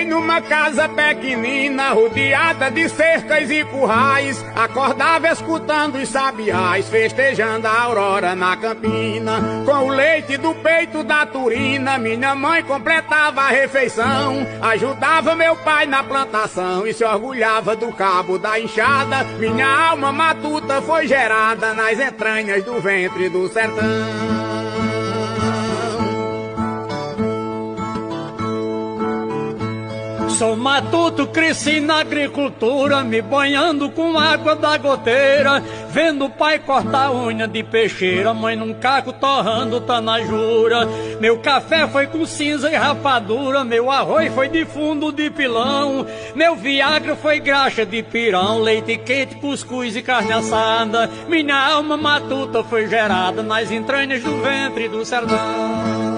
Criei numa casa pequenina, rodeada de cercas e currais. Acordava escutando os sabiás, festejando a aurora na campina. Com o leite do peito da turina, minha mãe completava a refeição. Ajudava meu pai na plantação e se orgulhava do cabo da enxada. Minha alma matuta foi gerada nas entranhas do ventre do sertão. Sou matuto, cresci na agricultura, me banhando com água da goteira, vendo o pai cortar a unha de peixeira, mãe num caco torrando tanajura. Meu café foi com cinza e rapadura, meu arroz foi de fundo de pilão, meu viagra foi graxa de pirão, leite quente, cuscuz e carne assada. Minha alma matuta foi gerada nas entranhas do ventre do sertão.